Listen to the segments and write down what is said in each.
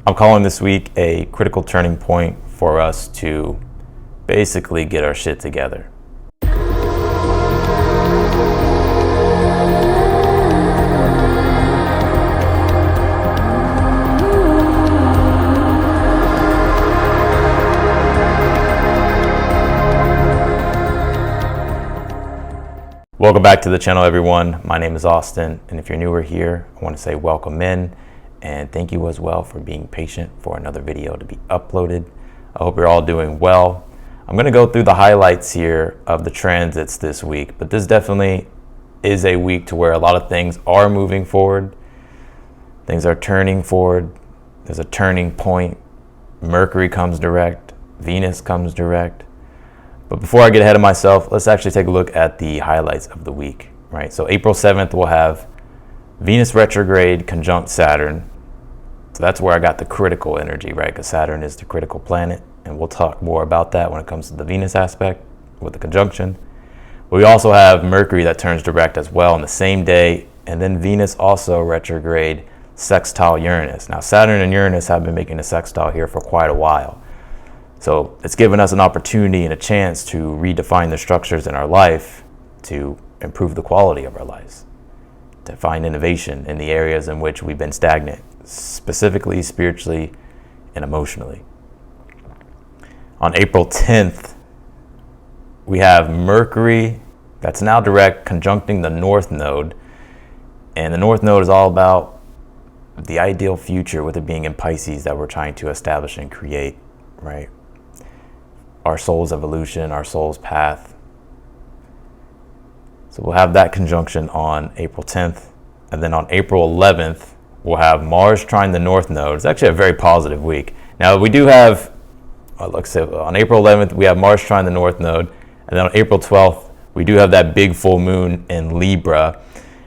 I'm calling this week a critical turning point for us to basically get our shit together. Welcome back to the channel, everyone. My name is Austin, and if you're newer here, I want to say welcome in, and thank you as well for being patient for another video to be uploaded. I hope you're all doing well. I'm going to go through the highlights here of the transits this week, but this definitely is a week to where a lot of things are moving forward. Things are turning forward. There's a turning point. Mercury comes direct. Venus comes direct. But before I get ahead of myself, let's actually take a look at the highlights of the week, right? So April 7th, we'll have Venus retrograde conjunct Saturn. So that's where I got the critical energy, right? Because Saturn is the critical planet, and we'll talk more about that when it comes to the Venus aspect with the conjunction. But we also have Mercury that turns direct as well on the same day, and then Venus also retrograde sextile Uranus. Now, Saturn and Uranus have been making a sextile here for quite a while. So it's given us an opportunity and a chance to redefine the structures in our life to improve the quality of our lives, to find innovation in the areas in which we've been stagnant, specifically, spiritually, and emotionally. On April 10th, we have Mercury that's now direct conjuncting the North Node. And the North Node is all about the ideal future, with it being in Pisces, that we're trying to establish and create, right? Our soul's evolution, our soul's path. So we'll have that conjunction on April 10th. And then on April 11th, we'll have Mars trine the North Node. It's actually a very positive week. Now we do have, on April 11th, we have Mars trine the North Node. And then on April 12th, we do have that big full moon in Libra.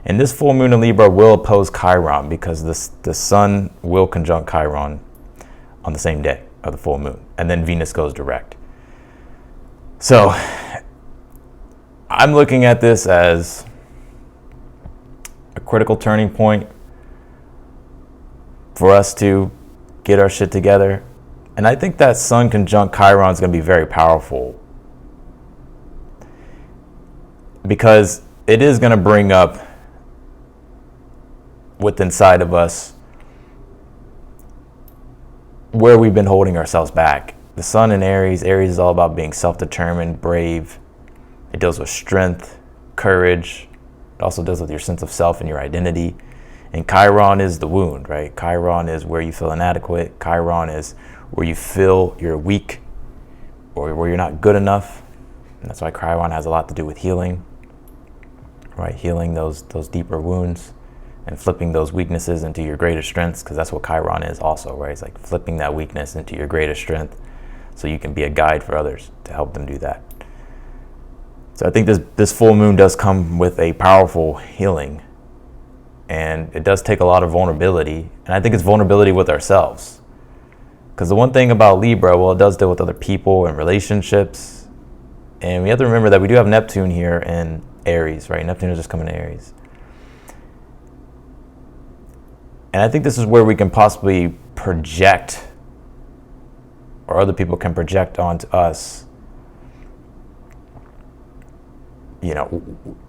And this full moon in Libra will oppose Chiron, because the sun will conjunct Chiron on the same day of the full moon. And then Venus goes direct. So I'm looking at this as a critical turning point for us to get our shit together. And I think that sun conjunct Chiron is going to be very powerful, because it is going to bring up what's inside of us, where we've been holding ourselves back. The sun in Aries is all about being self-determined, brave. It deals with strength, courage. It also deals with your sense of self and your identity. And Chiron is the wound, right? Chiron is where you feel inadequate. Chiron is where you feel you're weak or where you're not good enough. And that's why Chiron has a lot to do with healing, right? Healing those deeper wounds and flipping those weaknesses into your greatest strengths, because that's what Chiron is also, right? It's like flipping that weakness into your greatest strength, so you can be a guide for others to help them do that. So I think this full moon does come with a powerful healing, and it does take a lot of vulnerability. And I think it's vulnerability with ourselves, because the one thing about Libra, well, it does deal with other people and relationships. And we have to remember that we do have Neptune here in Aries, right? Neptune is just coming to Aries. And I think this is where we can possibly project, or other people can project onto us,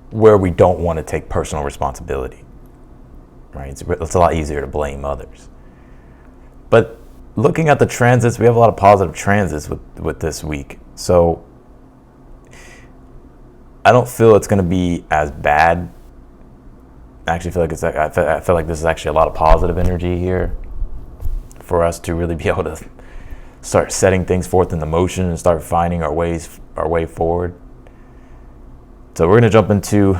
where we don't want to take personal responsibility, right? It's a lot easier to blame others. But looking at the transits, we have a lot of positive transits with this week. So I don't feel it's going to be as bad. I actually feel like I feel like this is actually a lot of positive energy here for us to really be able to start setting things forth into motion and start finding our way forward. So we're going to jump into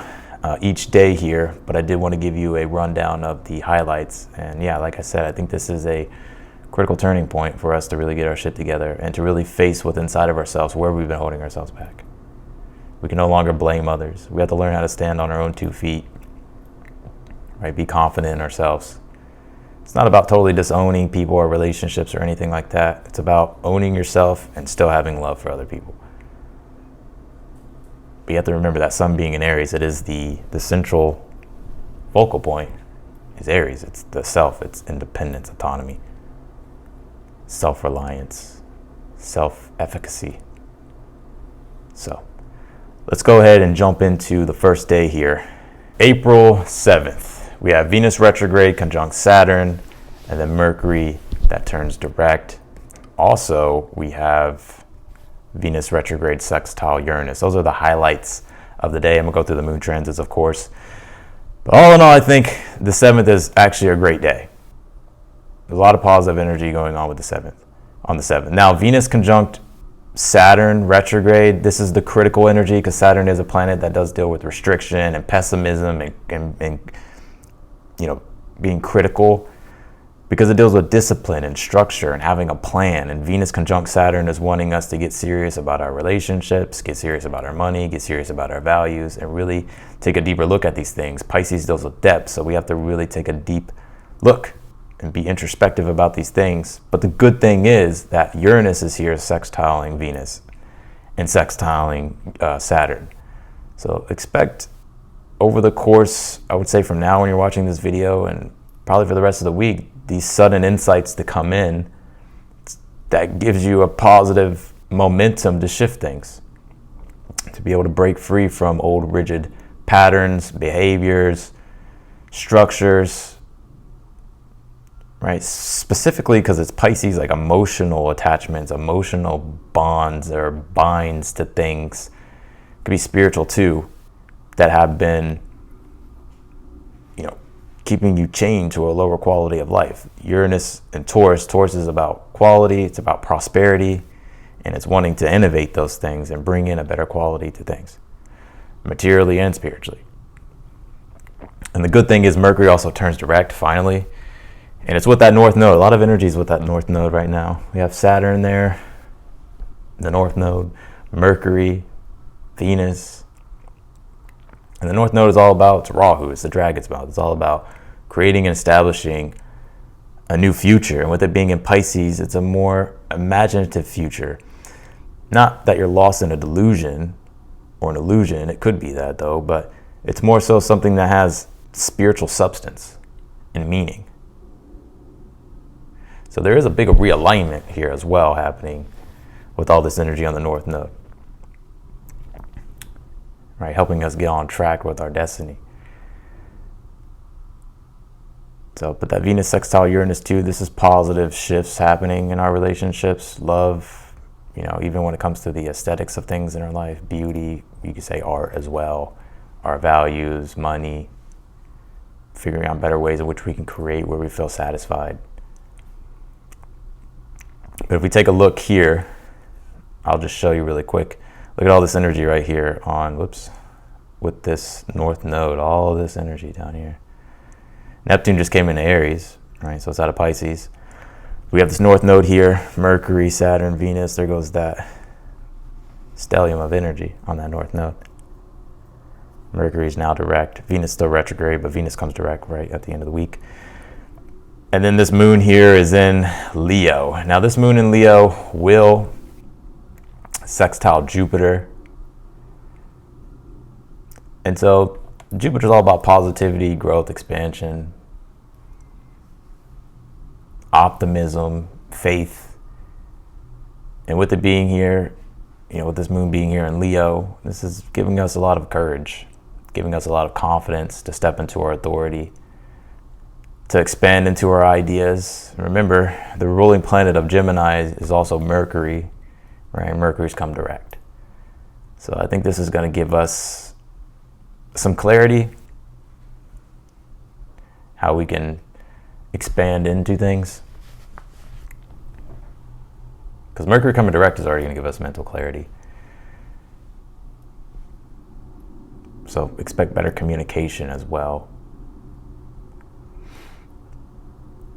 each day here, but I did want to give you a rundown of the highlights. And yeah, like I said, I think this is a critical turning point for us to really get our shit together and to really face what's inside of ourselves, where we've been holding ourselves back. We can no longer blame others. We have to learn how to stand on our own 2 feet, right? Be confident in ourselves. It's not about totally disowning people or relationships or anything like that. It's about owning yourself and still having love for other people. But you have to remember that sun being in Aries, it is the central focal point is Aries. It's the self, it's independence, autonomy. self-reliance, self-efficacy. So let's go ahead and jump into the first day here. April 7th, we have Venus retrograde conjunct Saturn, and then Mercury that turns direct. Also, we have Venus retrograde sextile Uranus. Those are the highlights of the day. I'm gonna go through the moon transits, of course. But all in all, I think the 7th is actually a great day. There's a lot of positive energy going on with the 7th, on the 7th. Now, Venus conjunct Saturn retrograde, this is the critical energy because Saturn is a planet that does deal with restriction and pessimism and you know, being critical, because it deals with discipline and structure and having a plan. And Venus conjunct Saturn is wanting us to get serious about our relationships, get serious about our money, get serious about our values, and really take a deeper look at these things. Pisces deals with depth, so we have to really take a deep look and be introspective about these things. But the good thing is that Uranus is here sextiling Venus and sextiling Saturn. So expect over the course, I would say from now when you're watching this video and probably for the rest of the week, these sudden insights to come in that gives you a positive momentum to shift things, to be able to break free from old rigid patterns, behaviors, structures, right? Specifically because it's Pisces, like emotional attachments, emotional bonds or binds to things. It could be spiritual too, that have been, you know, keeping you chained to a lower quality of life. Uranus and Taurus is about quality, it's about prosperity, and it's wanting to innovate those things and bring in a better quality to things, materially and spiritually. And the good thing is Mercury also turns direct finally, and it's with that North Node. A lot of energy is with that North Node right now. We have Saturn there, the North Node, Mercury, Venus. And the North Node is all about, it's Rahu, it's the dragon's mouth. It's all about creating and establishing a new future. And with it being in Pisces, it's a more imaginative future. Not that you're lost in a delusion or an illusion. It could be that though, but it's more so something that has spiritual substance and meaning. So there is a big realignment here as well happening with all this energy on the North Node. Right, helping us get on track with our destiny. So, but that Venus sextile Uranus too, this is positive shifts happening in our relationships, love, you know, even when it comes to the aesthetics of things in our life, beauty, you could say art as well, our values, money, figuring out better ways in which we can create where we feel satisfied. But if we take a look here, I'll just show you really quick. Look at all this energy right here on, with this North Node, all this energy down here. Neptune just came into Aries, right? So it's out of Pisces. We have this North Node here, Mercury, Saturn, Venus. There goes that stellium of energy on that North Node. Mercury is now direct. Venus still retrograde, but Venus comes direct right at the end of the week. And then this moon here is in Leo. Now this moon in Leo will sextile Jupiter. And so Jupiter's all about positivity, growth, expansion, optimism, faith. And with it being here, you know, with this moon being here in Leo, this is giving us a lot of courage, giving us a lot of confidence to step into our authority, to expand into our ideas. Remember, the ruling planet of Gemini is also Mercury, right? Mercury's come direct. So I think this is going to give us some clarity, how we can expand into things. Because Mercury coming direct is already going to give us mental clarity. So expect better communication as well.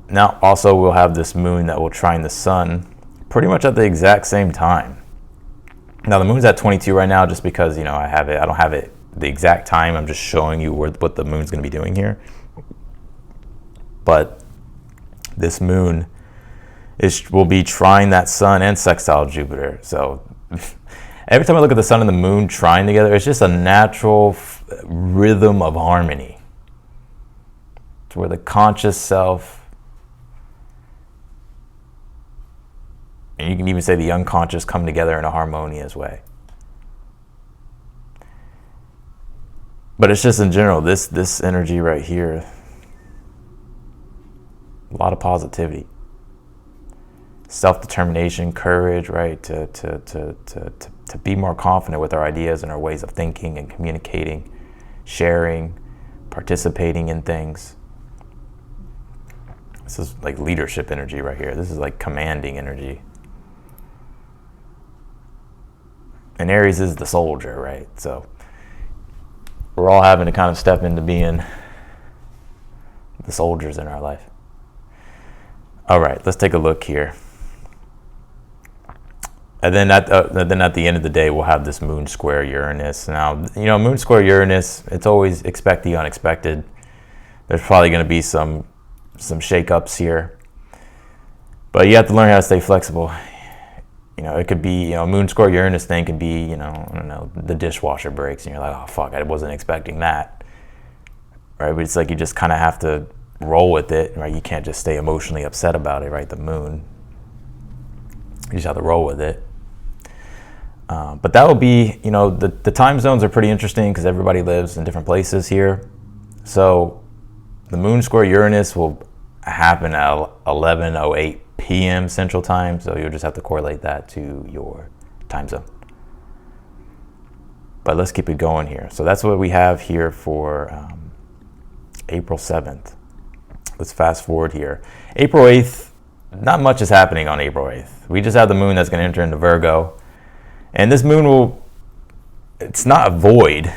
Now also we'll have this moon that will trine the sun pretty much at the exact same time. Now the moon's at 22 right now just because, you know, I don't have it the exact time. I'm just showing you what the moon's going to be doing here. But this moon will be trine that sun and sextile Jupiter. So every time I look at the sun and the moon trine together, it's just a natural rhythm of harmony. It's where the conscious self And you can even say the unconscious come together in a harmonious way. But it's just in general, this energy right here, a lot of positivity, self-determination, courage, right? To be more confident with our ideas and our ways of thinking and communicating, sharing, participating in things. This is like leadership energy right here. This is like commanding energy. And Aries is the soldier, right? So we're all having to kind of step into being the soldiers in our life. All right, let's take a look here. And then at the end of the day, we'll have this moon square Uranus. Now, moon square Uranus, it's always expect the unexpected. There's probably going to be some shakeups here. But you have to learn how to stay flexible. It could be, moon square Uranus thing could be, I don't know, the dishwasher breaks and you're like, oh, fuck, I wasn't expecting that. Right? But it's like you just kind of have to roll with it, right? You can't just stay emotionally upset about it, right? The moon. You just have to roll with it. But that will be, the time zones are pretty interesting because everybody lives in different places here. So the moon square Uranus will happen at 11:08 p.m. Central Time. So you'll just have to correlate that to your time zone. But let's keep it going here. So that's what we have here for April 7th. Let's fast forward here. April 8th, not much is happening on April 8th. We just have the moon that's going to enter into Virgo. And this moon it's not a void,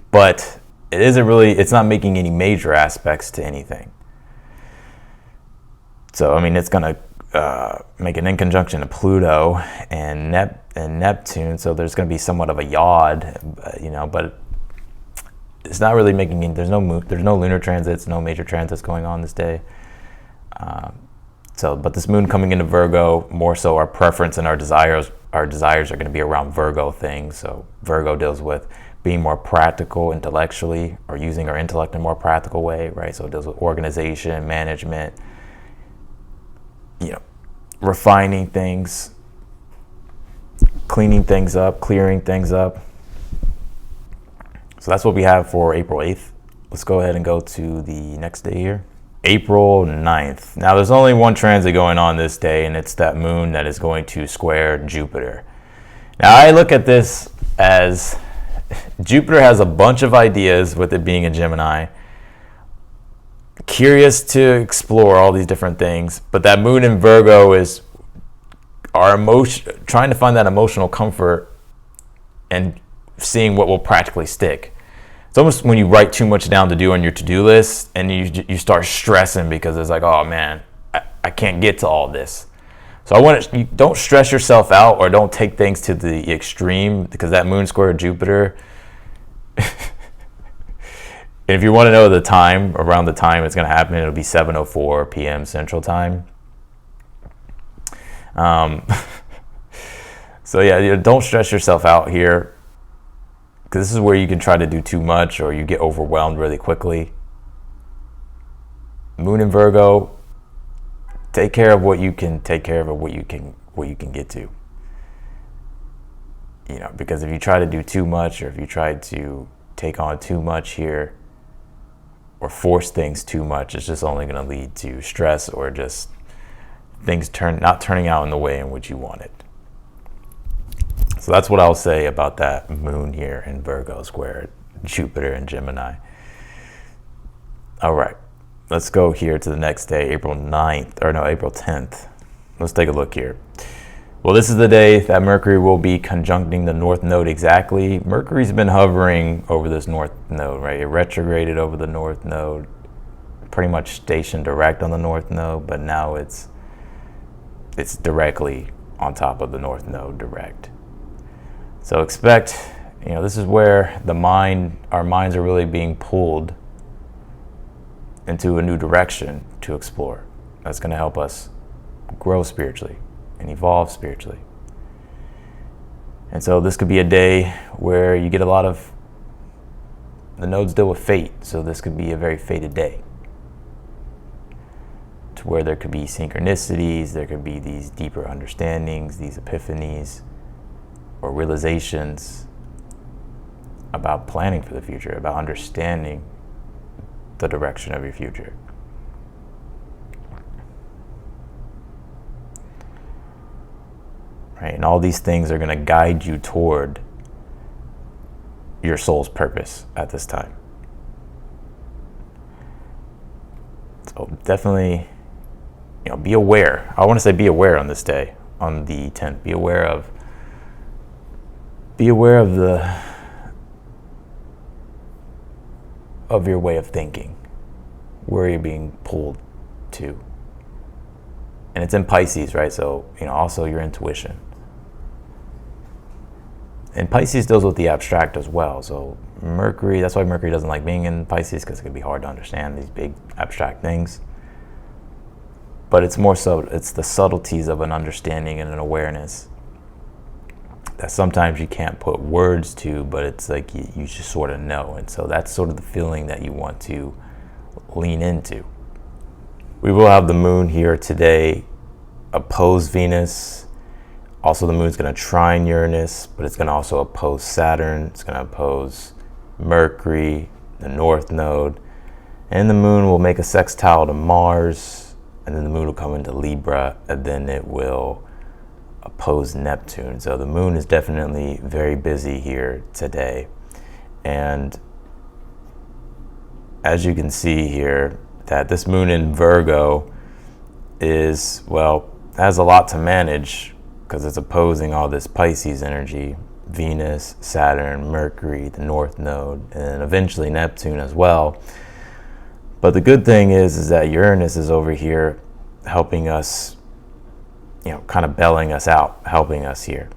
but it's not making any major aspects to anything. So, it's going to make an inconjunction to Pluto and Neptune. So there's going to be somewhat of a yod, but it's not really making there's no lunar transits, no major transits going on this day. But this moon coming into Virgo, more so our preference and our desires are going to be around Virgo things. So Virgo deals with being more practical intellectually, or using our intellect in a more practical way, right? So it deals with organization, management, refining things, cleaning things up, clearing things up. So that's what we have for April 8th. Let's go ahead and go to the next day here. April 9th. Now there's only one transit going on this day, and it's that moon that is going to square Jupiter. Now I look at this as Jupiter has a bunch of ideas with it being a Gemini. Curious to explore all these different things, but that moon in Virgo is our trying to find that emotional comfort and seeing what will practically stick. It's almost when you write too much down to do on your to-do list and you start stressing because it's like, oh man, I can't get to all this. So you don't stress yourself out or don't take things to the extreme, because that moon square Jupiter. And if you want to know around the time it's going to happen, it'll be 7:04 p.m. Central Time. So yeah, don't stress yourself out here, because this is where you can try to do too much or you get overwhelmed really quickly. Moon in Virgo, take care of what you can take care of, what you can get to. Because if you try to do too much, or if you try to take on too much here, or force things too much, it's just only going to lead to stress or just things not turning out in the way in which you want it. So that's what I'll say about that moon here in Virgo square Jupiter and Gemini. All right, let's go here to the next day, April 10th. Let's take a look here. Well, this is the day that Mercury will be conjuncting the North Node exactly. Mercury's been hovering over this North Node, right? It retrograded over the North Node, pretty much stationed direct on the North Node, but now it's directly on top of the North Node direct. So expect, this is where our minds are really being pulled into a new direction to explore. That's going to help us grow spiritually and evolve spiritually. And so this could be a day where you get a lot of the nodes deal with fate. So this could be a very fated day to where there could be synchronicities, there could be these deeper understandings, these epiphanies or realizations about planning for the future, about understanding the direction of your future. Right? And all these things are going to guide you toward your soul's purpose at this time. So definitely, be aware. I want to say be aware on this day, on the 10th. Be aware of your way of thinking, where you're being pulled to. And it's in Pisces, right? So, also your intuition. And Pisces deals with the abstract as well. So Mercury, that's why Mercury doesn't like being in Pisces, because it can be hard to understand these big abstract things. But it's more so, it's the subtleties of an understanding and an awareness that sometimes you can't put words to, but it's like you just sort of know. And so that's sort of the feeling that you want to lean into. We will have the moon here today oppose Venus. Also, the moon's going to trine Uranus, but it's going to also oppose Saturn. It's going to oppose Mercury, the North Node. And the moon will make a sextile to Mars, and then the moon will come into Libra, and then it will oppose Neptune. So the moon is definitely very busy here today. And as you can see here, that this moon in Virgo has a lot to manage, because it's opposing all this Pisces energy, Venus, Saturn, Mercury, the North Node, and eventually Neptune as well. But the good thing is that Uranus is over here helping us, kind of bailing us out, helping us here.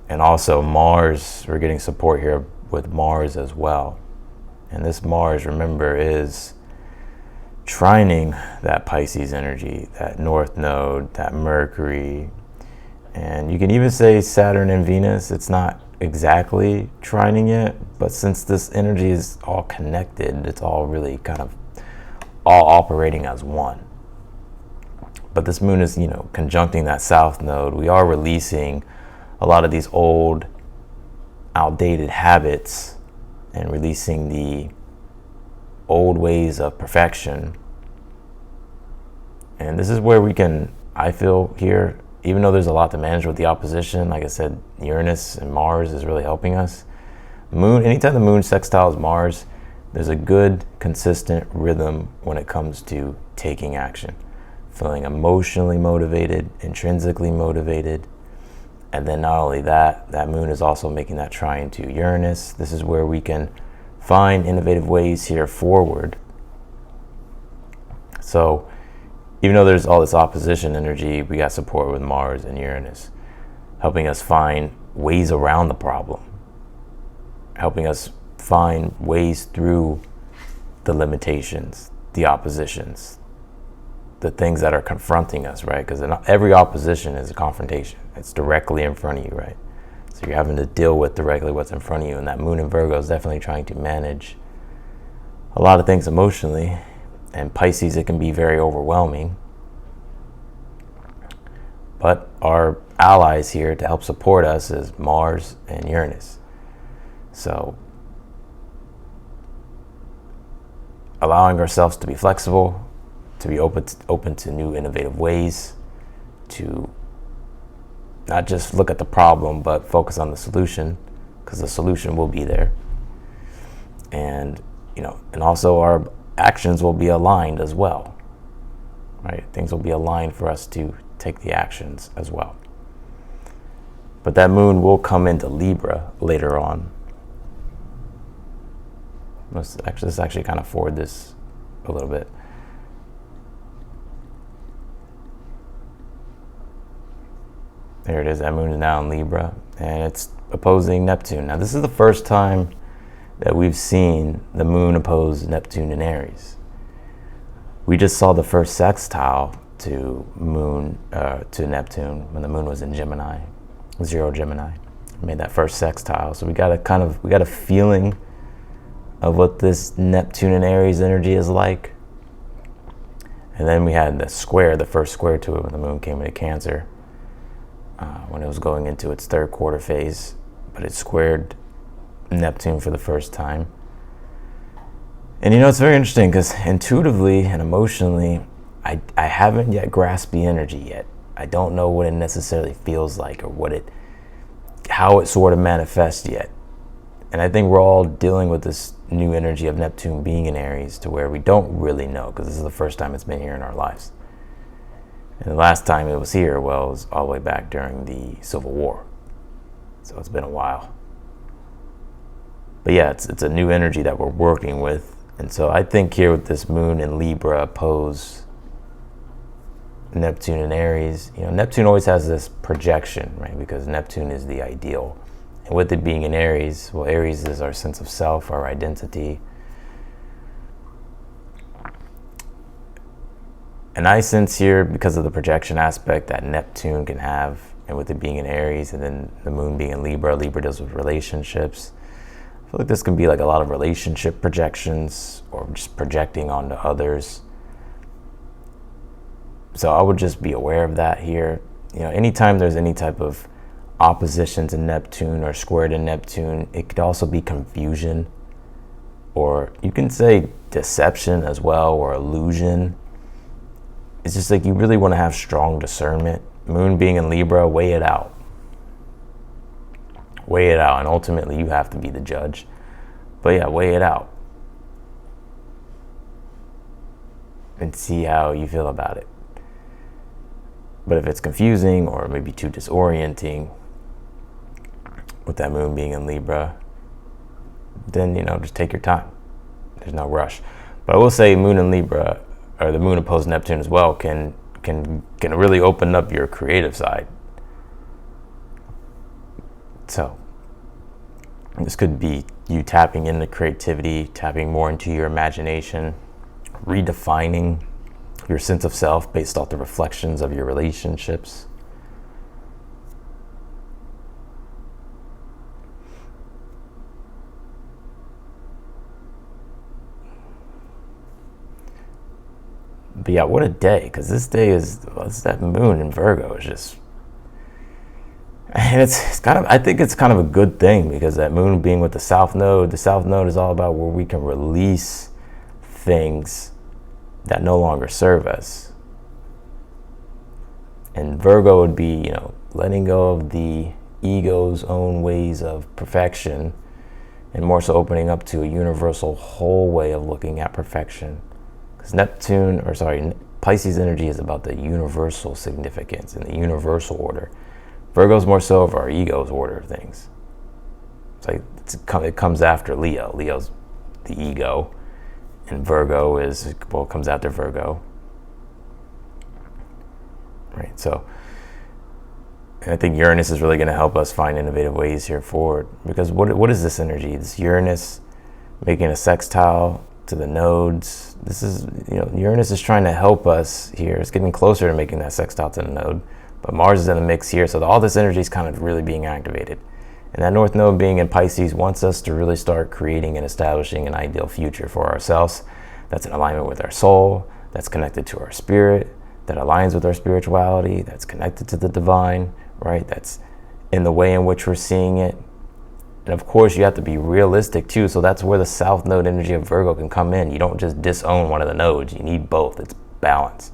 And also Mars, we're getting support here with Mars as well. And this Mars, remember, is trining that Pisces energy, that North Node, that Mercury. And you can even say Saturn and Venus, it's not exactly trining it, but since this energy is all connected, it's all really kind of all operating as one. But this moon is, conjuncting that South Node. We are releasing a lot of these old, outdated habits and releasing the old ways of perfection. And this is where we can, I feel here, even though there's a lot to manage with the opposition, like I said, Uranus and Mars is really helping us. Anytime the moon sextiles Mars, there's a good, consistent rhythm when it comes to taking action. Feeling emotionally motivated, intrinsically motivated. And then not only that, that moon is also making that trine to Uranus. This is where we can find innovative ways here forward. So even though there's all this opposition energy, we got support with Mars and Uranus, helping us find ways around the problem, helping us find ways through the limitations, the oppositions, the things that are confronting us, right? Because every opposition is a confrontation. It's directly in front of you, right? So you're having to deal with directly what's in front of you. And that moon in Virgo is definitely trying to manage a lot of things emotionally. And Pisces, it can be very overwhelming. But our allies here to help support us is Mars and Uranus. So allowing ourselves to be flexible, to be open to new innovative ways, to not just look at the problem, but focus on the solution, because the solution will be there. And, and also our actions will be aligned as well, right? Things will be aligned for us to take the actions as well. But that moon will come into Libra later on. Let's actually kind of forward this a little bit. There it is. That moon is now in Libra, and it's opposing Neptune. Now, this is the first time that we've seen the moon oppose Neptune in Aries. We just saw the first sextile to Neptune when the moon was in Gemini, 0 Gemini. Made that first sextile. So we got a feeling of what this Neptune and Aries energy is like. And then we had the square, the first square to it when the moon came into Cancer, when it was going into its third quarter phase, but it squared Neptune for the first time. And it's very interesting because intuitively and emotionally, I haven't yet grasped the energy yet. I don't know what it necessarily feels like or how it sort of manifests yet. And I think we're all dealing with this new energy of Neptune being in Aries to where we don't really know, because this is the first time it's been here in our lives. And the last time it was here, well, it was all the way back during the Civil War. So it's been a while. But yeah, it's a new energy that we're working with. And so I think here with this moon in Libra oppose Neptune in Aries, Neptune always has this projection, right? Because Neptune is the ideal. And with it being in Aries, well, Aries is our sense of self, our identity. And I sense here, because of the projection aspect that Neptune can have, and with it being in Aries, and then the moon being in Libra, Libra deals with relationships. I feel like this can be like a lot of relationship projections or just projecting onto others. So I would just be aware of that here. Anytime there's any type of opposition to Neptune or square to Neptune, it could also be confusion, or you can say deception as well, or illusion. It's just like you really want to have strong discernment. Moon being in Libra, weigh it out. Weigh it out, and ultimately you have to be the judge. But yeah, weigh it out and see how you feel about it. But if it's confusing or maybe too disorienting with that moon being in Libra, then just take your time. There's no rush. But I will say moon in Libra, or the moon opposed Neptune as well, can really open up your creative side. So this could be you tapping into creativity, tapping more into your imagination, redefining your sense of self based off the reflections of your relationships. But yeah, what a day, because this day is that moon in Virgo is just, and it's kind of, I think it's kind of a good thing, because that moon being with the South Node is all about where we can release things that no longer serve us. And Virgo would be, letting go of the ego's own ways of perfection, and more so opening up to a universal whole way of looking at perfection. Because Pisces energy is about the universal significance and the universal order. Virgo's more so of our ego's order of things. It's like it comes after Leo. Leo's the ego, and Virgo comes after Virgo. Right, so, and I think Uranus is really going to help us find innovative ways here forward. Because what is this energy? This Uranus making a sextile to the nodes. This is, Uranus is trying to help us here. It's getting closer to making that sextile to the node. But Mars is in the mix here, so all this energy is kind of really being activated. And that North Node being in Pisces wants us to really start creating and establishing an ideal future for ourselves that's in alignment with our soul, that's connected to our spirit, that aligns with our spirituality, that's connected to the divine, right? That's in the way in which we're seeing it. And of course, you have to be realistic too, so that's where the South Node energy of Virgo can come in. You don't just disown one of the nodes, you need both. It's balance.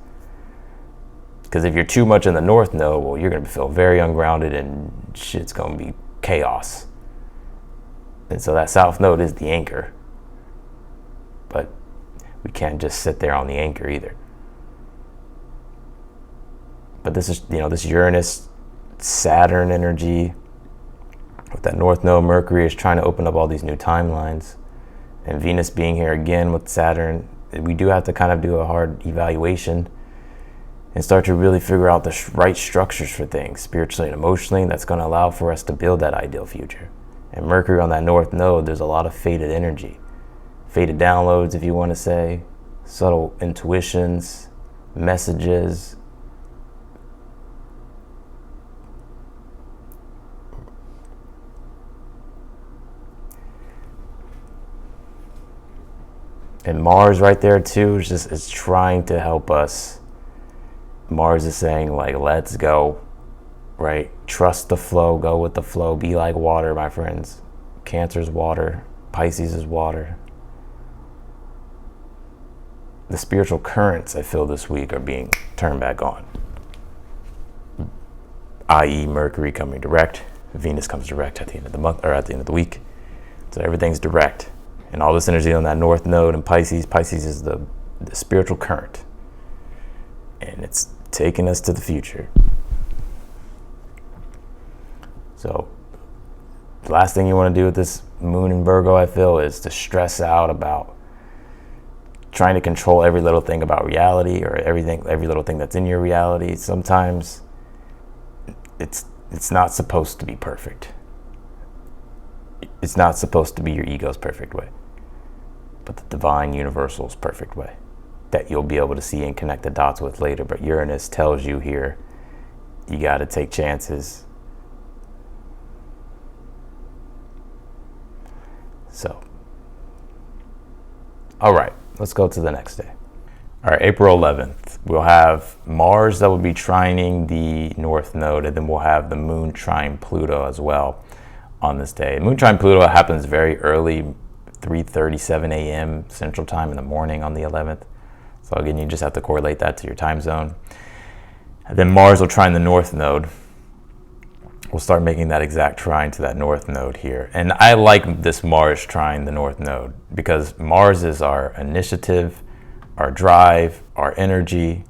Because if you're too much in the North Node, well, you're going to feel very ungrounded and shit's going to be chaos. And so that South Node is the anchor. But we can't just sit there on the anchor either. But this is, this Uranus, Saturn energy with that North Node. Mercury is trying to open up all these new timelines. And Venus being here again with Saturn, we do have to kind of do a hard evaluation and start to really figure out the right structures for things, spiritually and emotionally, that's going to allow for us to build that ideal future. And Mercury on that North Node, there's a lot of fated energy. Fated downloads, if you want to say, subtle intuitions, messages. And Mars right there too is trying to help us. Mars is saying, like, let's go, right? Trust the flow, go with the flow, be like water, my friends. Cancer's water, Pisces is water. The spiritual currents I feel this week are being turned back on, i.e. Mercury coming direct, Venus comes direct at the end of the month, or at the end of the week. So everything's direct. And all this energy on that North Node in Pisces. Pisces is the spiritual current. And it's taking us to the future. So the last thing you want to do with this moon in Virgo, I feel, is to stress out about trying to control every little thing about reality, or every little thing that's in your reality. Sometimes it's not supposed to be perfect. It's not supposed to be your ego's perfect way, but the divine universal's perfect way that you'll be able to see and connect the dots with later. But Uranus tells you here, you got to take chances. So, all right, let's go to the next day. All right, April 11th, we'll have Mars that will be trining the North Node, and then we'll have the Moon trine Pluto as well on this day. Moon trine Pluto happens very early, 3:37 a.m. Central Time in the morning on the 11th. So again, you just have to correlate that to your time zone. And then Mars will trine the North Node. We'll start making that exact trine to that North Node here. And I like this Mars trine the North Node because Mars is our initiative, our drive, our energy,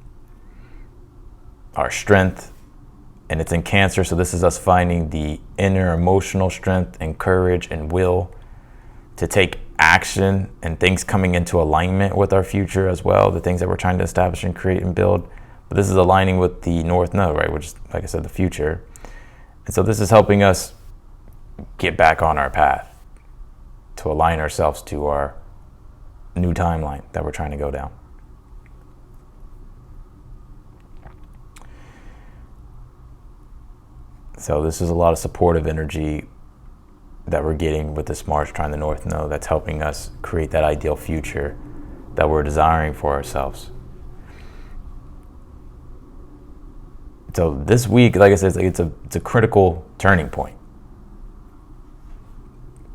our strength, and it's in Cancer. So this is us finding the inner emotional strength and courage and will to take action and things coming into alignment with our future as well, the things that we're trying to establish and create and build. But this is aligning with the North Node, right, which is, like I said, the future. And so this is helping us get back on our path to align ourselves to our new timeline that we're trying to go down. So this is a lot of supportive energy that we're getting with this Mars trine the North Node that's helping us create that ideal future that we're desiring for ourselves. So this week, like I said, it's a critical turning point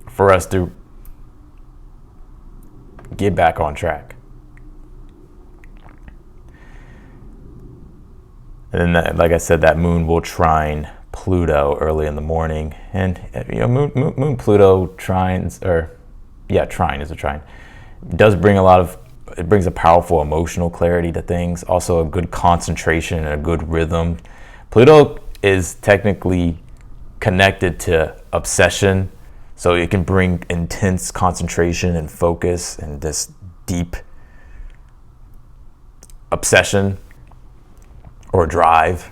for us to get back on track. And then, like I said, that moon will trine Pluto early in the morning. And, you know, moon Pluto trines, or yeah, trine is a trine. It does bring it brings a powerful emotional clarity to things, also a good concentration and a good rhythm. Pluto is technically connected to obsession, so it can bring intense concentration and focus and this deep obsession or drive,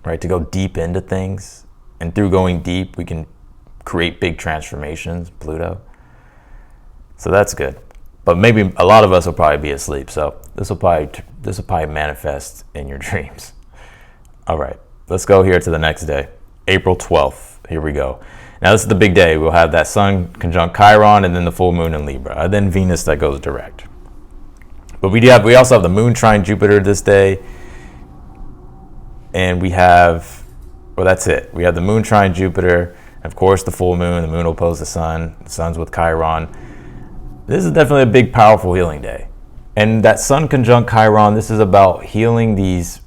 right, to go deep into things. And through going deep, we can create big transformations, Pluto. So that's good. But maybe a lot of us will probably be asleep, so this will probably manifest in your dreams. All right, let's go here to the next day, April 12th. Here we go. Now this is the big day. We'll have that Sun conjunct Chiron, and then the full moon in Libra, and then Venus that goes direct. But we also have the moon trine Jupiter this day, and we have, well, that's it. We have the moon trine Jupiter, and of course the full moon. The moon will oppose the sun. The sun's with Chiron. This is definitely a big, powerful healing day. And that Sun conjunct Chiron, this is about healing these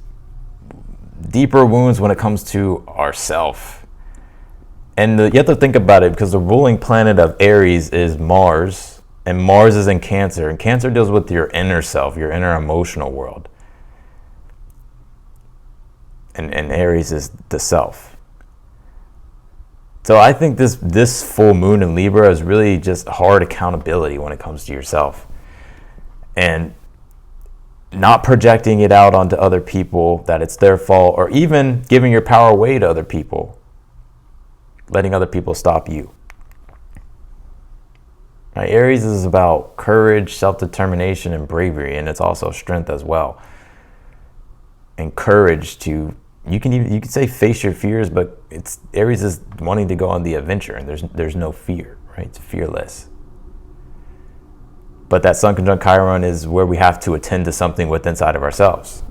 deeper wounds when it comes to ourself. And you have to think about it, because the ruling planet of Aries is Mars, and Mars is in Cancer. And Cancer deals with your inner self, your inner emotional world. And Aries is the self. So I think this full moon in Libra is really just hard accountability when it comes to yourself. And not projecting it out onto other people that it's their fault, or even giving your power away to other people. Letting other people stop you. Now, Aries is about courage, self-determination, and bravery, and it's also strength as well. And courage to, you can say face your fears, but Aries is wanting to go on the adventure, and there's no fear, right? It's fearless. But that Sun conjunct Chiron is where we have to attend to something within inside of ourselves,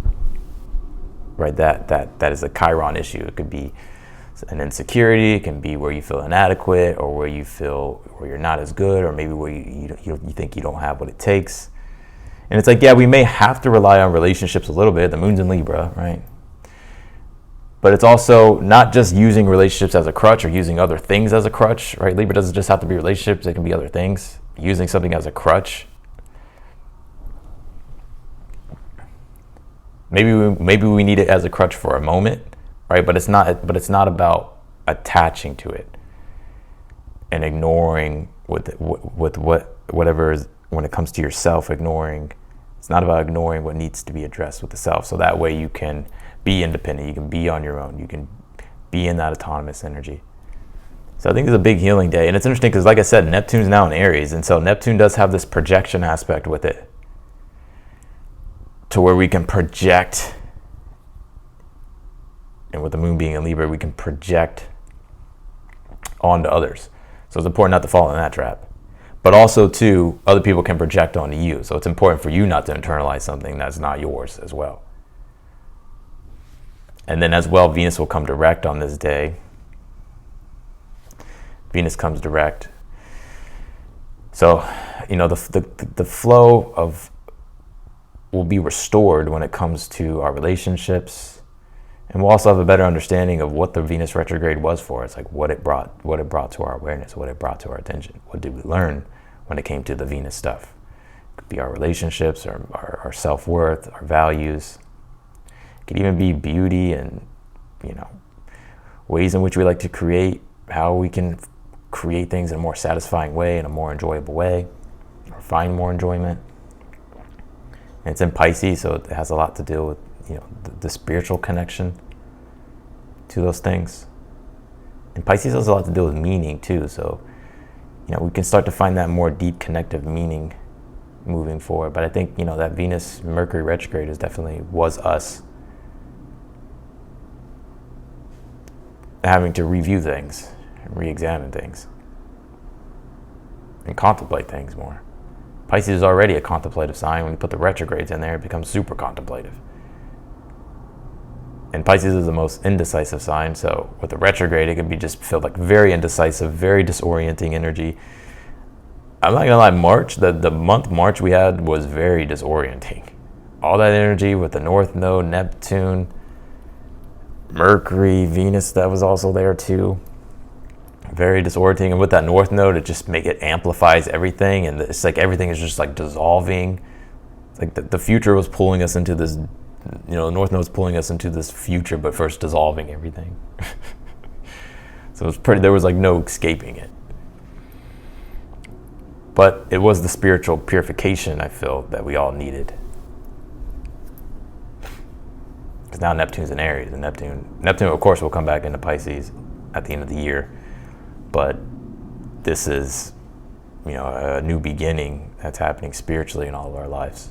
right? That is a Chiron issue. It could be an insecurity. It can be where you feel inadequate, or where you feel where you're not as good, or maybe where you think you don't have what it takes. And it's like, yeah, we may have to rely on relationships a little bit. The moon's in Libra, right? But it's also not just using relationships as a crutch or using other things as a crutch, right? Libra doesn't just have to be relationships. It can be other things. Using something as a crutch. Maybe we need it as a crutch for a moment, right? But it's not about attaching to it and ignoring whatever is, when it comes to yourself, ignoring. It's not about ignoring what needs to be addressed with the self. So that way you can be independent. You can be on your own. You can be in that autonomous energy. So I think it's a big healing day. And it's interesting because, like I said, Neptune's now in Aries. And so Neptune does have this projection aspect with it, to where we can project. And with the moon being in Libra, we can project onto others. So it's important not to fall in that trap. But also, too, other people can project onto you. So it's important for you not to internalize something that's not yours as well. And then as well, Venus will come direct on this day. Venus comes direct. So, the flow of will be restored when it comes to our relationships. And we'll also have a better understanding of what the Venus retrograde was for us, like what it brought to our awareness, what it brought to our attention. What did we learn when it came to the Venus stuff? It could be our relationships, our self-worth, our values. It could even be beauty and, ways in which we like to create, how we can create things in a more satisfying way, in a more enjoyable way, or find more enjoyment. And it's in Pisces, so it has a lot to do with the spiritual connection to those things. And Pisces has a lot to do with meaning too. So, we can start to find that more deep connective meaning moving forward. But I think, that Venus Mercury retrograde was us having to review things, re-examine things, and contemplate things more. Pisces is already a contemplative sign. When you put the retrogrades in there, it becomes super contemplative. And Pisces is the most indecisive sign, so with the retrograde, it could be just feel like very indecisive, very disorienting energy. I'm not gonna lie, the month March we had was very disorienting. All that energy with the North Node, Neptune, Mercury, Venus, that was also there too. Very disorienting, and with that North Node, it amplifies everything, and it's like everything is just like dissolving. It's like the future was pulling us into this. North Node's pulling us into this future, but first dissolving everything. So there was like no escaping it. But it was the spiritual purification, I feel, that we all needed. Because now Neptune's in Aries, and Neptune, of course, will come back into Pisces at the end of the year. But this is, a new beginning that's happening spiritually in all of our lives.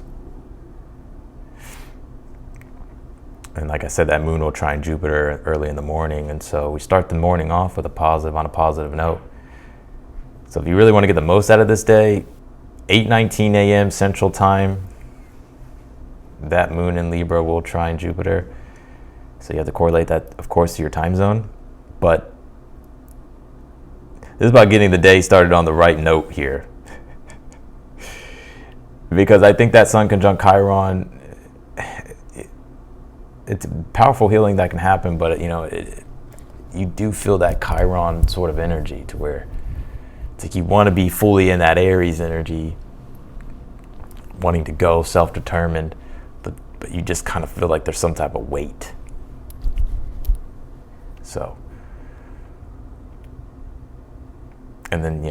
And like I said, that moon will trine Jupiter early in the morning. And so we start the morning off on a positive note. So if you really want to get the most out of this day, 8:19 a.m. Central Time, that moon in Libra will trine Jupiter. So you have to correlate that, of course, to your time zone. But this is about getting the day started on the right note here. Because I think that Sun conjunct Chiron, it's powerful healing that can happen, but you do feel that Chiron sort of energy, to where it's like you want to be fully in that Aries energy, wanting to go self-determined, but you just kind of feel like there's some type of weight. So, and then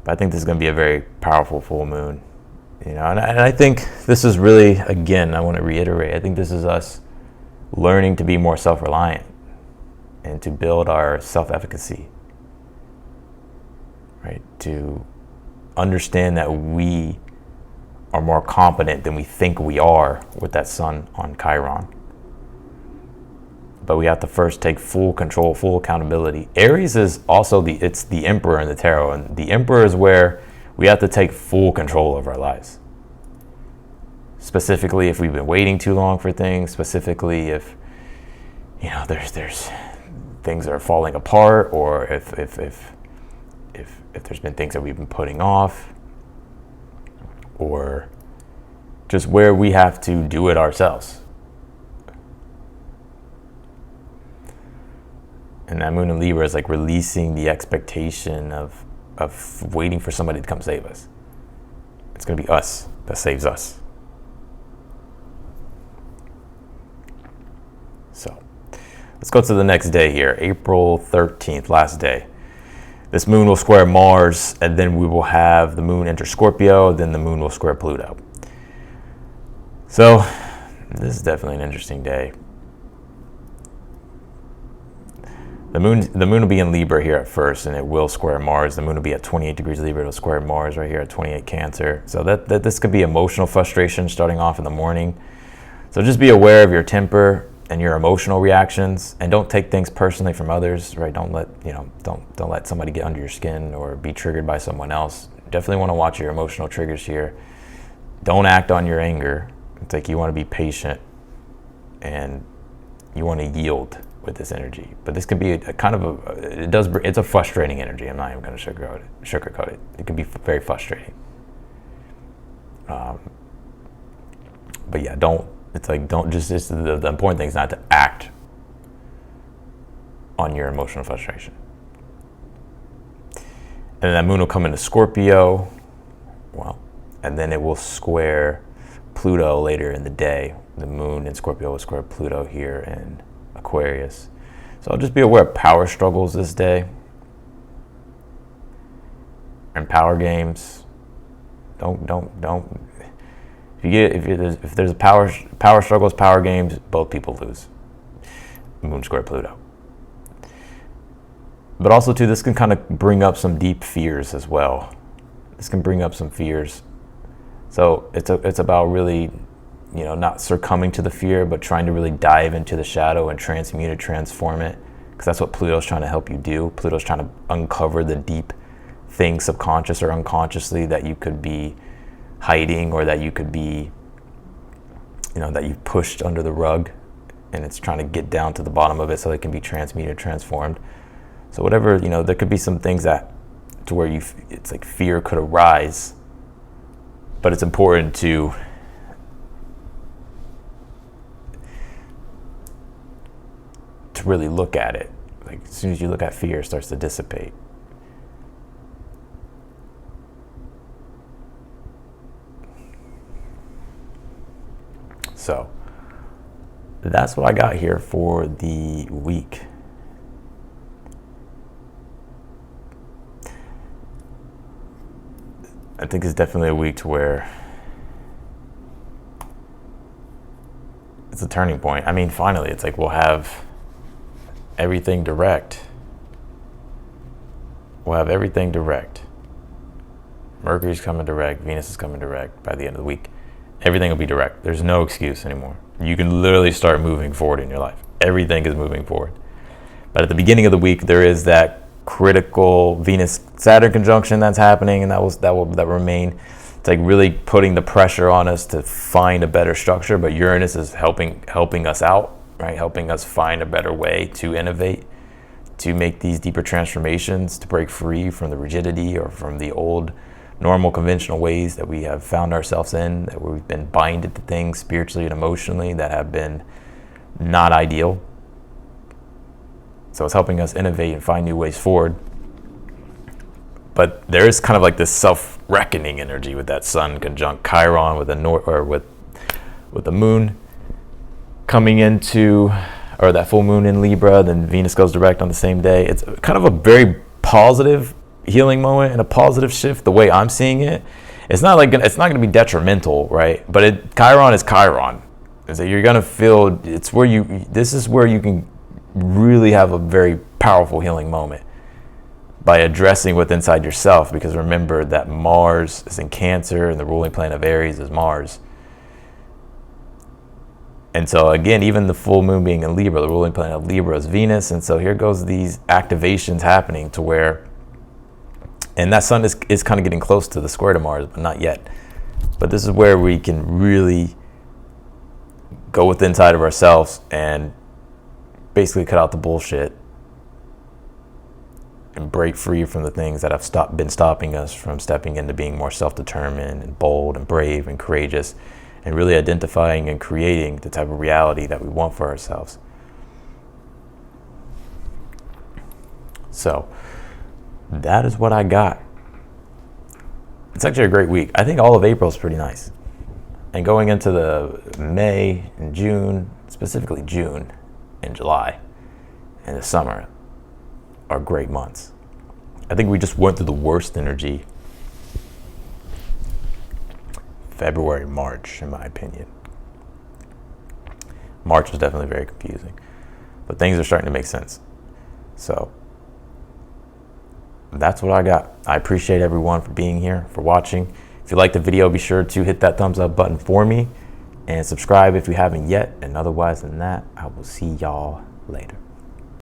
but I think this is going to be a very powerful full moon. And I think this is really, again, I want to reiterate, I think this is us learning to be more self-reliant and to build our self-efficacy, right? To understand that we are more competent than we think we are with that Sun on Chiron. but we have to first take full control, full accountability. Aries is also it's the emperor in the tarot, and the emperor is where we have to take full control of our lives. Specifically, if we've been waiting too long for things, specifically if, you know, there's things are falling apart, or if there's been things that we've been putting off, or just where we have to do it ourselves. And that moon in Libra is like releasing the expectation of waiting for somebody to come save us. It's going to be us that saves us. So let's go to the next day here, April 13th, last day. This moon will square Mars, and then we will have the moon enter Scorpio, then the moon will square Pluto. So this is definitely an interesting day. The moon will be in Libra here at first, and it will square Mars. The moon will be at 28 degrees Libra. It'll square Mars right here at 28 Cancer. So that this could be emotional frustration starting off in the morning. So just be aware of your temper and your emotional reactions, and don't take things personally from others, right? Don't let somebody get under your skin or be triggered by someone else. Definitely want to watch your emotional triggers here. Don't act on your anger. It's like you want to be patient and you want to yield with this energy. But this could be it's a frustrating energy. I'm not even going to sugarcoat it. It can be very frustrating. But yeah, the important thing is not to act on your emotional frustration. And then that moon will come into Scorpio, and then it will square Pluto later in the day. The moon in Scorpio will square Pluto here in Aquarius. So I'll just be aware of power struggles this day and power games. Don't. If there's a power struggles, power games, both people lose. Moon square Pluto. But also too, this can kind of bring up some deep fears as well. This can bring up some fears. So it's about really, not succumbing to the fear, but trying to really dive into the shadow and transmute it, transform it, because that's what Pluto's trying to help you do. Pluto's trying to uncover the deep things, subconscious or unconsciously, that you could be hiding, or that you could be, that you pushed under the rug, and it's trying to get down to the bottom of it so it can be transmuted, transformed. So whatever, there could be some things that to where it's like fear could arise, but it's important to really look at it. Like as soon as you look at fear, it starts to dissipate. So that's what I got here for the week. I think it's definitely a week to where it's a turning point. I mean, finally, it's like we'll have everything direct. We'll have everything direct. Mercury's coming direct. Venus is coming direct by the end of the week. Everything will be direct. There's no excuse anymore. You can literally start moving forward in your life. Everything is moving forward. But at the beginning of the week, there is that critical Venus-Saturn conjunction that's happening, and that will remain. It's like really putting the pressure on us to find a better structure. But Uranus is helping us out, right? Helping us find a better way to innovate, to make these deeper transformations, to break free from the rigidity or from the old normal conventional ways that we have found ourselves in, that we've been binded to things spiritually and emotionally that have been not ideal. So it's helping us innovate and find new ways forward. But there is kind of like this self-reckoning energy with that Sun conjunct Chiron with the Moon coming into, or that full moon in Libra. Then Venus goes direct on the same day. It's kind of a very positive healing moment and a positive shift. The way I'm seeing it, it's not going to be detrimental, right? But Chiron is Chiron. So you're going to feel this is where you can really have a very powerful healing moment by addressing what's inside yourself, because remember that Mars is in Cancer and the ruling planet of Aries is Mars. And so again, even the full moon being in Libra, the ruling planet of Libra is Venus. And so here goes these activations happening to where, and that sun is kind of getting close to the square to Mars, but not yet. But this is where we can really go within inside of ourselves and basically cut out the bullshit and break free from the things that have been stopping us from stepping into being more self-determined and bold and brave and courageous, and really identifying and creating the type of reality that we want for ourselves. So that is what I got. It's actually a great week. I think all of April is pretty nice. And going into the May and June, specifically June and July and the summer, are great months. I think we just went through the worst energy February, March, in my opinion. March was definitely very confusing, but things are starting to make sense. So that's what I got. I appreciate everyone for being here, for watching. If you liked the video, be sure to hit that thumbs up button for me and subscribe if you haven't yet. And otherwise than that, I will see y'all later.